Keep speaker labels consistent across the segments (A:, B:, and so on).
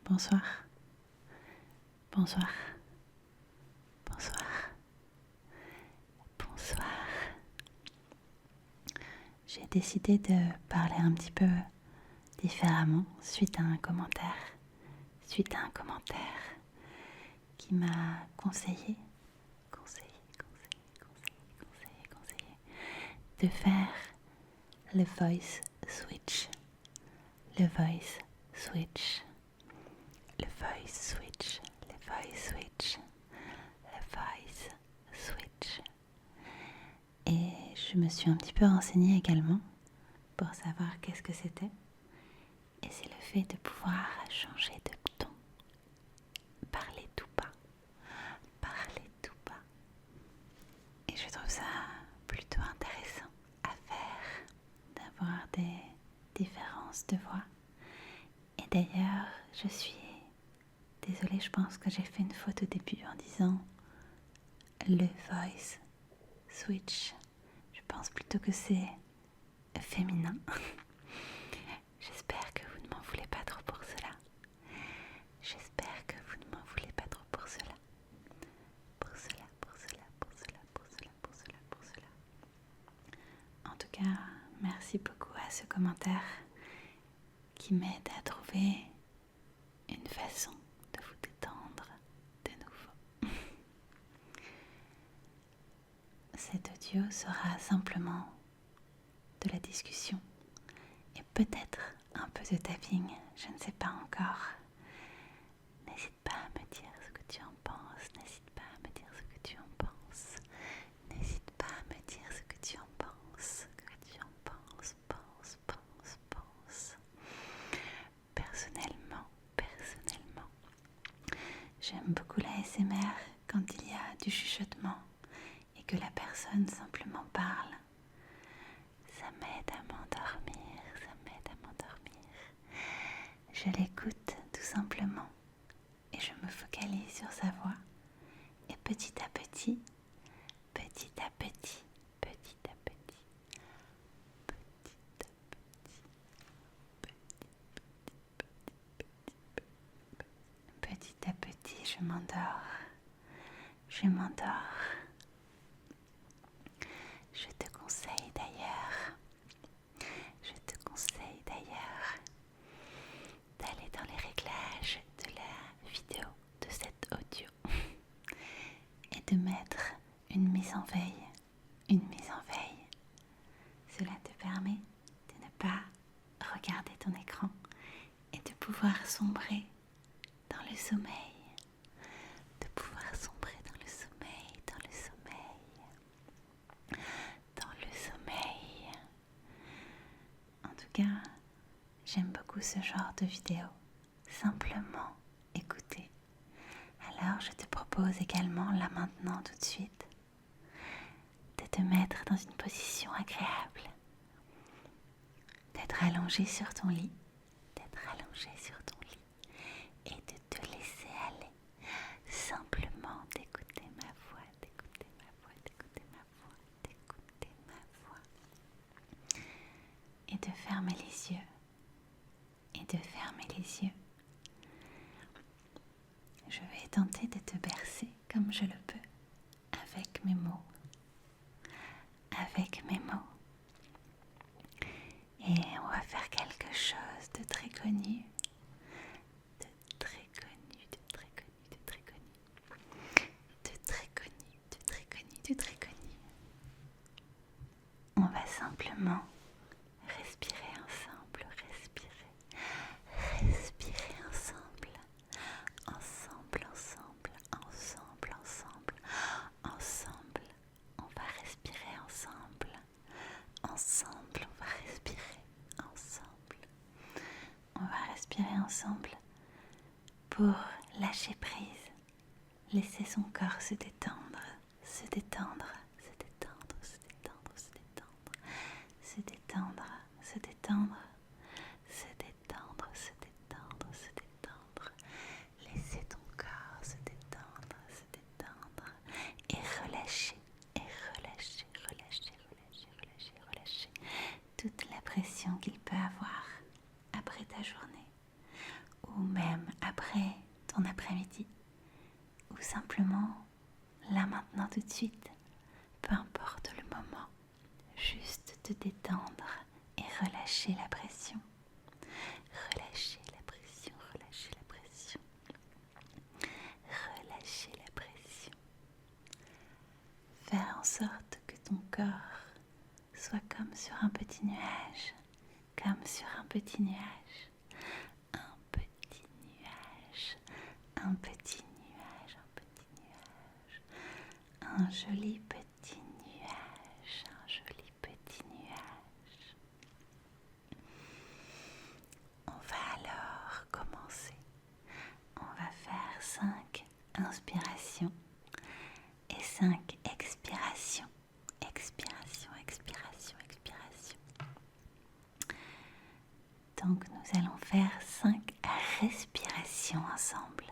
A: Bonsoir, bonsoir, bonsoir, bonsoir. J'ai décidé de parler un petit peu différemment suite à un commentaire qui m'a conseillé de faire le voice switch, le voice switch, le voice switch, le voice switch, le voice switch. Et je me suis un petit peu renseignée également pour savoir qu'est-ce que c'était. Et c'est le fait de pouvoir changer de ton, parler tout bas. Et je trouve ça plutôt intéressant à faire, d'avoir des différences de voix. Et d'ailleurs, je suis désolée, je pense que j'ai fait une faute au début en disant le voice switch. Je pense plutôt que c'est féminin. J'espère que vous ne m'en voulez pas trop pour cela. En tout cas, merci beaucoup à ce commentaire qui m'aide à trouver une façon de vous détendre de nouveau. Cet audio sera simplement de la discussion et peut-être un peu de tapping, je ne sais pas encore. N'hésite pas à me dire ce que tu en penses, Personnellement, j'aime beaucoup la ASMR quand il y a du chuchotement et que la personne simplement parle. Ça m'aide à m'endormir. Je l'écoute tout simplement et je me focalise sur sa voix. Et petit à petit, je m'endors. Je te conseille d'ailleurs d'aller dans les réglages de la vidéo de cet audio et de mettre une mise en veille. Cela te permet de ne pas regarder ton écran et de pouvoir sombrer dans le sommeil. En tout cas, j'aime beaucoup ce genre de vidéo. Simplement écouter. Alors je te propose également, là maintenant, tout de suite, de te mettre dans une position agréable, d'être allongé sur ton lit et de te laisser aller, simplement d'écouter ma voix, et de fermer les yeux. Je vais tenter de te bercer comme je le peux avec mes mots. Et on va faire quelque chose de très connu. On va simplement respirer ensemble. On va respirer ensemble pour lâcher prise, laisser son corps se détendre. Laissez ton corps se détendre et relâcher toute la pression qu'il peut avoir après ta journée ou même après simplement, là maintenant tout de suite, peu importe le moment, juste te détendre et relâcher la pression. Relâcher la pression, relâcher la pression. Relâcher la pression. Faire en sorte que ton corps soit comme sur un petit nuage, comme sur un petit nuage, un petit nuage, un petit nuage, un petit nuage, un joli petit nuage, un joli petit nuage. On va alors commencer. On va faire 5 inspirations et 5 expirations. Expiration, expiration, expiration. Donc nous allons faire 5 respirations ensemble.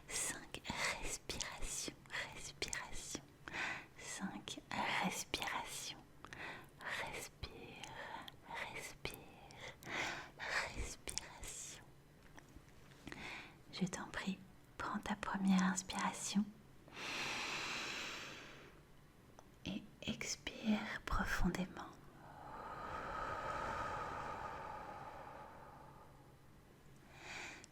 A: 5 respirations, respirations. 5 respirations. Respire, respire, respiration. Je t'en prie, prends ta première inspiration et expire profondément.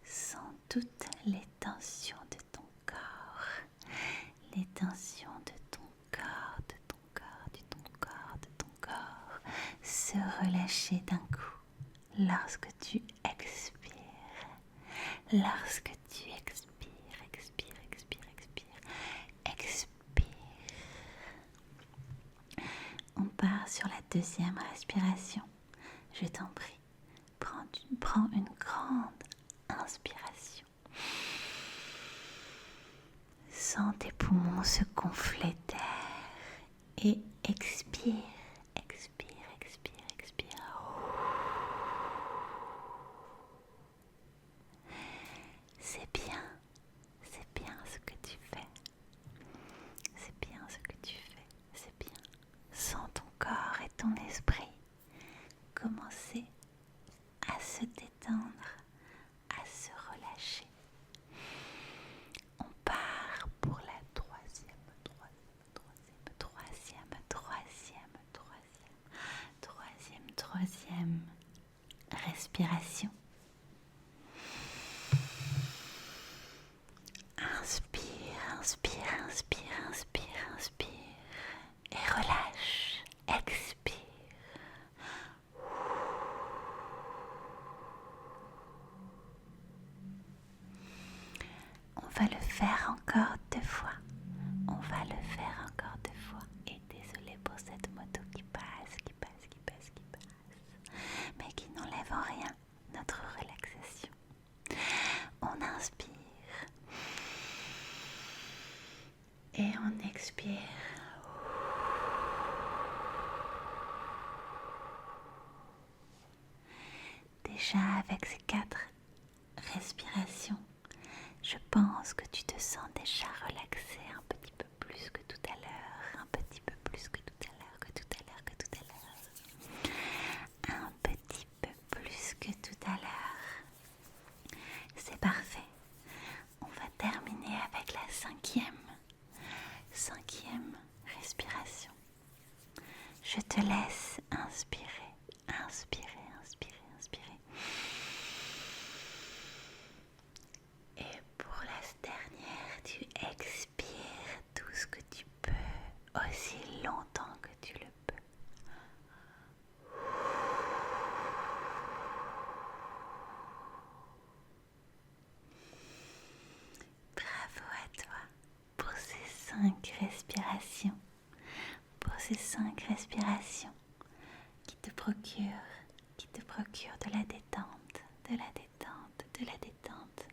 A: Sens toutes les tensions de ton corps, les tensions de ton corps, de ton corps, de ton corps, de ton corps, se relâcher d'un coup lorsque tu expires. Lorsque tu expires, expire, expire, expire, expire. On part sur la deuxième respiration. Je t'en prie, prends une grande inspiration. Sens tes poumons se gonfler d'air et expire, expire, expire, expire. C'est bien ce que tu fais. C'est bien ce que tu fais, c'est bien. Sens ton corps et ton esprit commencer à se détendre, à se relâcher. On part pour la troisième respiration. Inspire, inspire, inspire, inspire, inspire et relâche, expire. On va le faire encore 2 fois. On va le faire encore 2 fois. Et désolé pour cette moto qui passe, mais qui n'enlève en rien notre relaxation. On inspire et on expire. Déjà avec ces 4 respirations, je pense que tu te sens déjà relaxé un petit peu plus que tout à l'heure, un petit peu plus que tout à l'heure, que tout à l'heure, que tout à l'heure, un petit peu plus que tout à l'heure. C'est parfait. On va terminer avec la 5e respiration. Je te laisse inspirer, inspirer, inspirer, inspirer. Et pour la dernière, tu expires tout ce que tu peux, aussi longtemps que tu le peux. Bravo à toi pour ces 5 respirations, qui te procurent de la détente, de la détente, de la détente,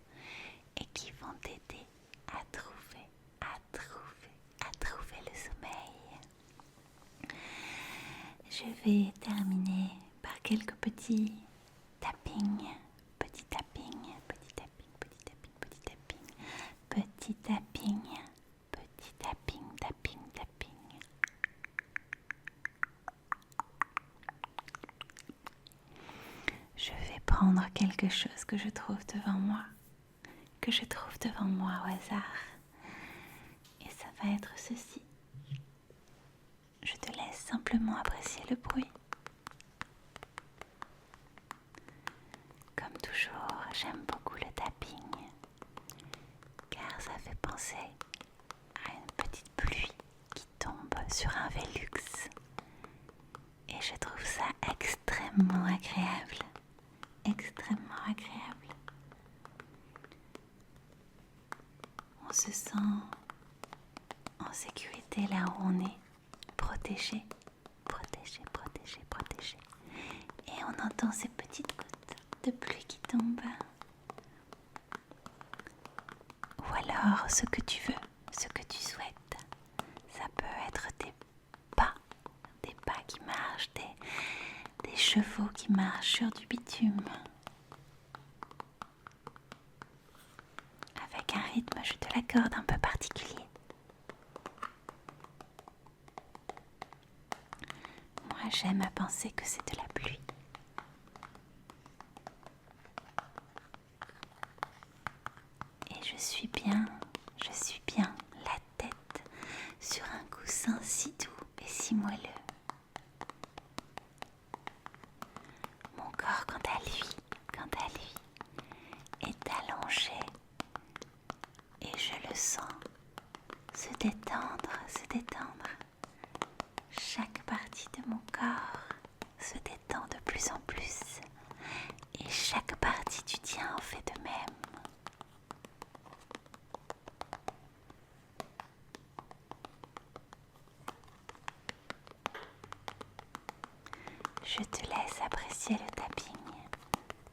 A: et qui vont t'aider à trouver le sommeil. Je vais terminer par quelques petits tapping, petit tapping, petit tapping, petit tapping, petit tapping, petit tapping, petit tapping, tapping, tapping. Je vais prendre quelque chose que je trouve devant moi au hasard. va être ceci. Je te laisse simplement apprécier le bruit. Comme toujours, j'aime beaucoup le tapping, car ça fait penser à une petite pluie qui tombe sur un Velux. Et je trouve ça extrêmement agréable. Extrêmement agréable. On se sent en sécurité là où on est, protégé, protégé, protégé, protégé. Et on entend ces petites gouttes de pluie qui tombent. Ou alors ce que tu veux, ce que tu souhaites. Ça peut être des pas qui marchent, des chevaux qui marchent sur du bitume. Avec un rythme, je te l'accorde, un peu particulier. Moi, j'aime à penser que c'est de la pluie. Et je suis bien, la tête sur un coussin si doux et si moelleux. Mon corps, quant à lui, est allongé et je le sens se détendre. Chaque partie de mon corps se détend de plus en plus et chaque partie du tien en fait de même. Je te laisse apprécier le tapping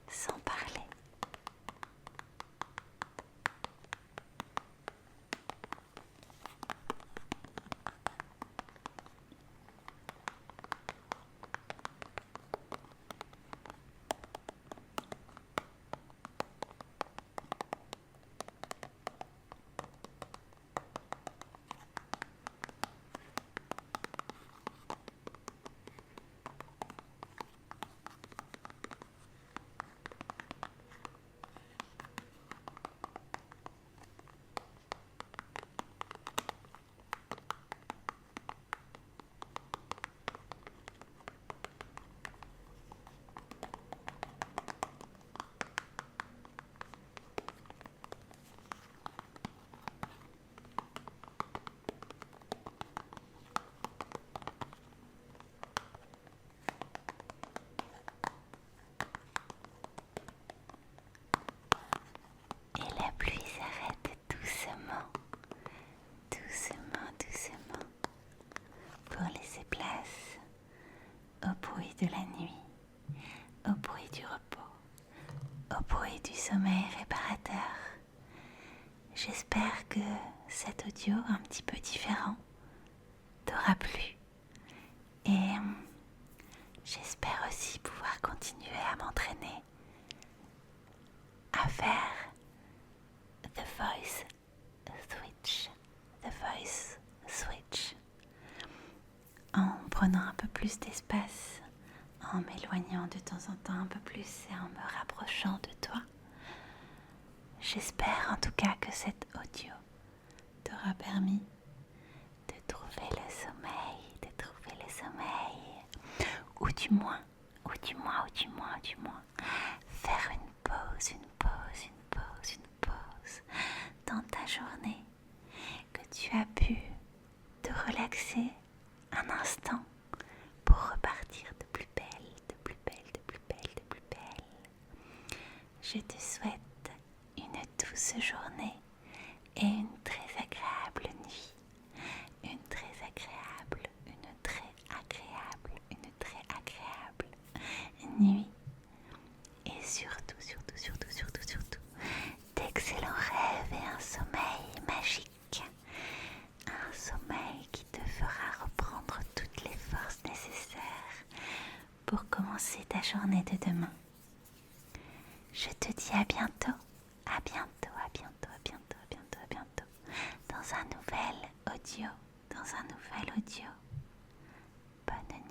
A: sans parler. Et la pluie s'arrête doucement, pour laisser place au bruit de la nuit, au bruit du repos, au bruit du sommeil réparateur. J'espère que cet audio un petit peu différent t'aura plu et j'espère aussi pouvoir continuer à m'entraîner à faire The Voice Switch en prenant un peu plus d'espace, en m'éloignant de temps en temps un peu plus et en me rapprochant de toi. J'espère en tout cas que cet audio t'aura permis de trouver le sommeil, ou du moins, faire une pause dans ta journée, que tu as pu te relaxer un instant pour repartir de plus belle. Je te souhaite une douce journée et une très agréable nuit. Une très agréable nuit. Et surtout, d'excellents rêves et un sommeil magique. Un sommeil qui te fera reprendre toutes les forces nécessaires pour commencer ta journée de demain. Je te dis à bientôt, dans un nouvel audio, Bonne nuit.